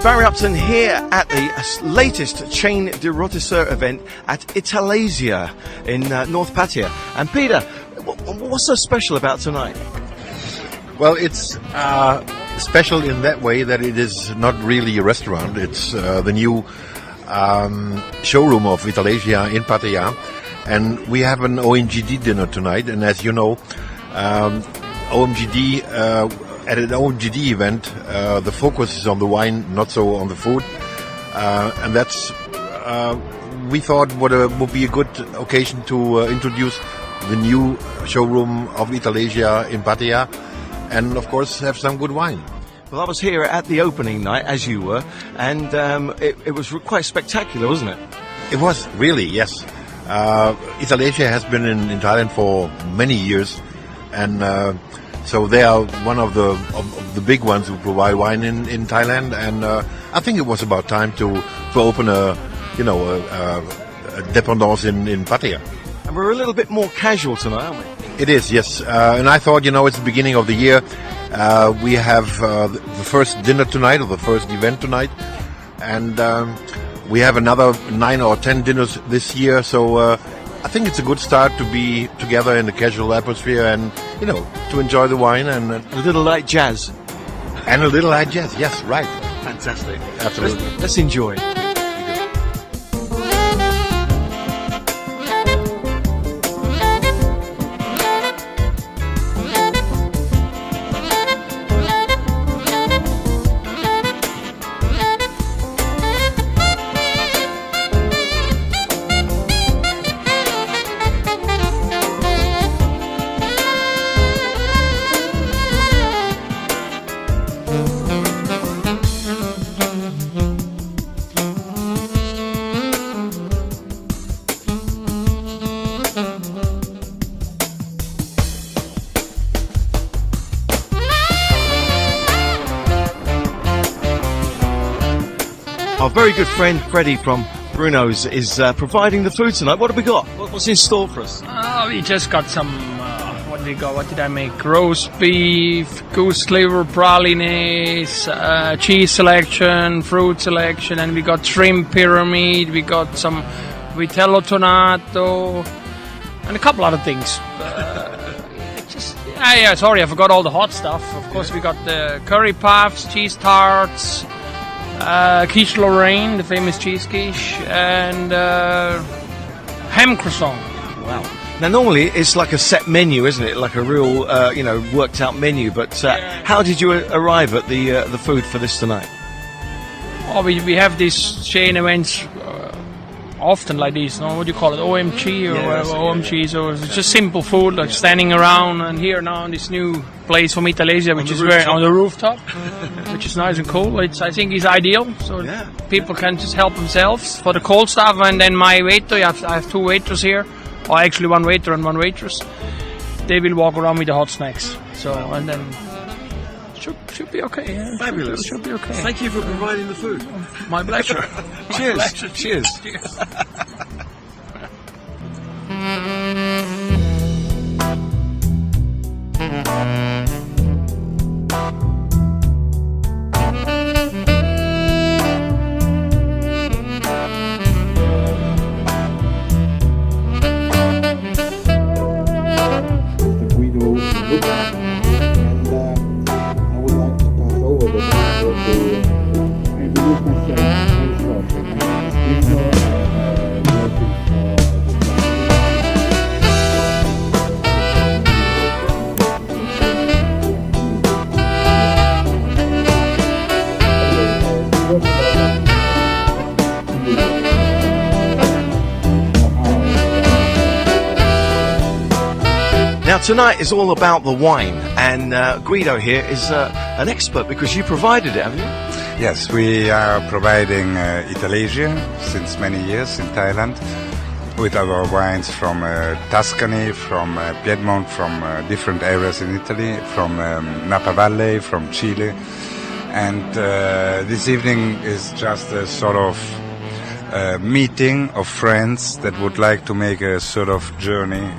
Barry Upton here at the latest Chaine de Rotisseur event at Italasia in North Pattaya. And Peter, what's so special about tonight? Well, it's special in that way that it is not really a restaurant. It's the new showroom of Italasia in Pattaya. And we have an OMGD dinner tonight. And as you know, OMGD... at an OMGD event, the focus is on the wine, not so on the food, and that's we thought would be a good occasion to introduce the new showroom of Italasia in Pattaya, and of course have some good wine. Well, I was here at the opening night, as you were, and it was quite spectacular, wasn't it? It was, really, yes. Italasia has been in Thailand for many years, and so they are one of the big ones who provide wine in Thailand, and I think it was about time to open a dépendance in Pattaya. And we're a little bit more casual tonight, aren't we? It is, yes. And I thought, it's the beginning of the year. We have the first dinner tonight, or the first event tonight, and we have another 9 or 10 dinners this year. So I think it's a good start to be together in a casual atmosphere and, to enjoy the wine and a little light jazz. And a little light jazz, yes, right. Fantastic. Absolutely. Let's enjoy. Our very good friend Freddie from Bruno's is providing the food tonight. What have we got? What's in store for us? We just got some, what did we got? What did I make? Roast beef, goose liver, pralines, cheese selection, fruit selection, and we got shrimp pyramid, we got some vitello tonato, and a couple other things. Sorry, I forgot all the hot stuff. Of course, we got the curry puffs, cheese tarts, quiche Lorraine, the famous cheese quiche, and ham croissant. Wow. Now, normally it's like a set menu, isn't it? Like a real, worked out menu. But how did you arrive at the food for this tonight? Oh, we have these chain events often like this, no? What do you call it? OMG or whatever, OMG. So it's just simple food, like standing around, and here now in this new place from Italasia, which is on the rooftop, which is nice and cool. I think it's ideal, so people can just help themselves for the cold stuff. And then my waiter, I have 2 waiters here, or actually 1 waiter and 1 waitress. They will walk around with the hot snacks. So and then should be okay. Yeah. Fabulous. Should be okay. Thank you for providing the food. My pleasure. Cheers. My pleasure. Cheers. Cheers. Now tonight is all about the wine, and Guido here is an expert because you provided it, haven't you? Yes, we are providing Italasia since many years in Thailand with our wines from Tuscany, from Piedmont, from different areas in Italy, from Napa Valley, from Chile. And this evening is just a sort of meeting of friends that would like to make a sort of journey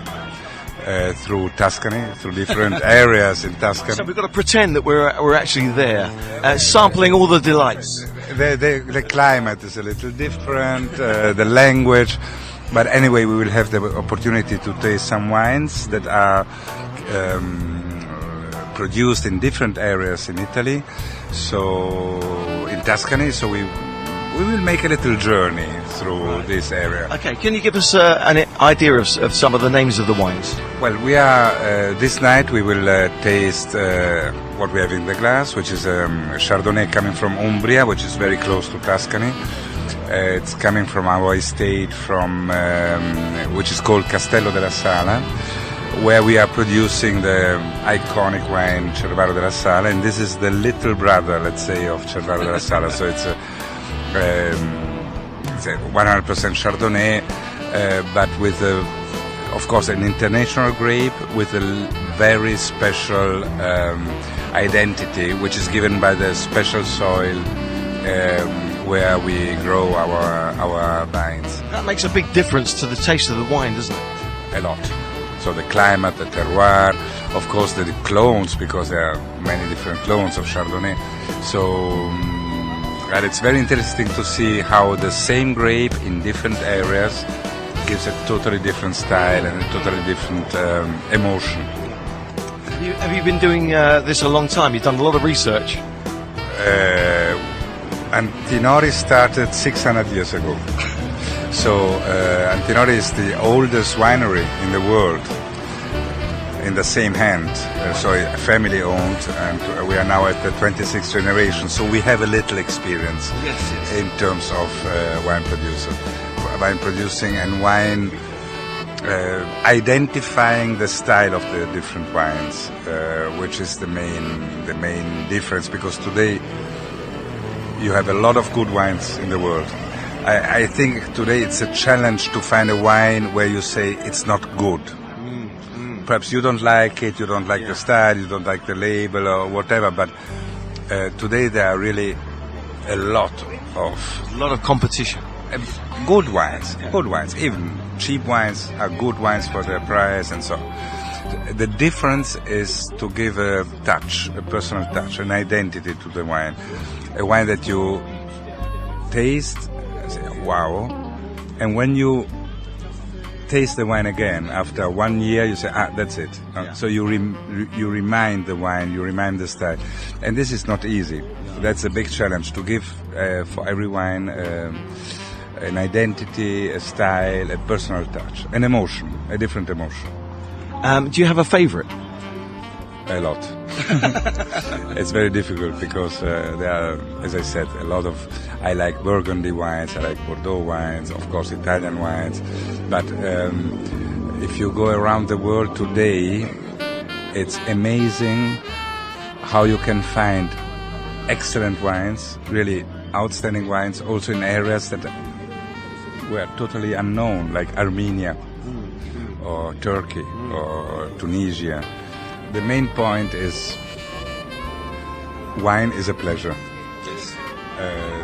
through Tuscany, through different areas in Tuscany. So we've got to pretend that we're actually there, sampling all the delights. The climate is a little different, the language, but anyway, we will have the opportunity to taste some wines that are produced in different areas in Italy, so in Tuscany. So we will make a little journey through this area. Okay, can you give us an idea of some of the names of the wines? Well, we are this night we will taste what we have in the glass, which is Chardonnay coming from Umbria, which is very close to Tuscany. It's coming from our estate, which is called Castello della Sala, where we are producing the iconic wine Cervaro della Sala, and this is the little brother, let's say, of Cervaro della Sala. So it's a 100% Chardonnay, but with of course an international grape with a very special identity, which is given by the special soil where we grow our vines. That makes a big difference to the taste of the wine, doesn't it? A lot. So the climate, the terroir, of course the clones, because there are many different clones of Chardonnay. So and it's very interesting to see how the same grape in different areas gives a totally different style and a totally different emotion. Have you been doing this a long time? You've done a lot of research. Antinori started 600 years ago. So Antinori is the oldest winery in the world, in the same hand. So family owned, and we are now at the 26th generation. So we have a little experience in terms of wine producing and wine identifying the style of the different wines, which is the main difference, because today you have a lot of good wines in the world. I think today it's a challenge to find a wine where you say it's not good. Perhaps you don't like it, you don't like the style, you don't like the label or whatever, but today there are really a lot of competition. Good wines, even cheap wines are good wines for their price and so on. The difference is to give a touch, a personal touch, an identity to the wine. A wine that you taste, say, wow, and when you taste the wine again after 1 year, you say, that's it. So you remind the wine, you remind the style, and this is not easy. That's a big challenge, to give for every wine an identity, a style, a personal touch, an emotion, a different emotion. Do you have a favorite? A lot. It's very difficult because there are, as I said, a lot of. I like Burgundy wines, I like Bordeaux wines, of course Italian wines. But if you go around the world today, it's amazing how you can find excellent wines, really outstanding wines, also in areas that were totally unknown, like Armenia or Turkey or Tunisia. The main point is wine is a pleasure.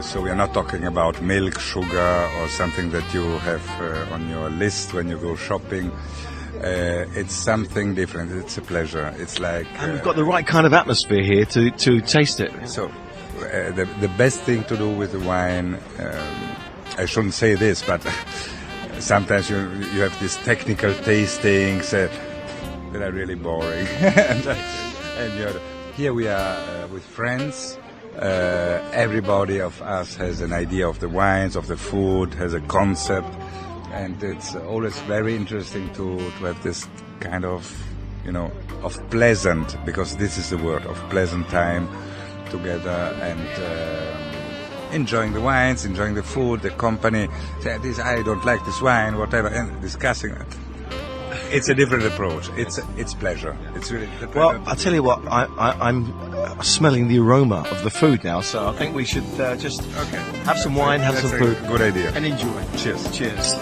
So we are not talking about milk, sugar, or something that you have on your list when you go shopping. It's something different. It's a pleasure. It's like... And we've got the right kind of atmosphere here to taste it. So the best thing to do with the wine, I shouldn't say this, but sometimes you have these technical tastings that are really boring. and here we are with friends. Everybody of us has an idea of the wines, of the food, has a concept, and it's always very interesting to have this kind of, of pleasant, because this is the word, of pleasant time together and enjoying the wines, enjoying the food, the company. Say, I don't like this wine, whatever, and discussing it. It's a different approach. It's pleasure. It's really the pleasure. Well, I'll tell you what, I'm smelling the aroma of the food now, so I think we should just have some wine, have some food. Good idea. And enjoy. Cheers. Cheers.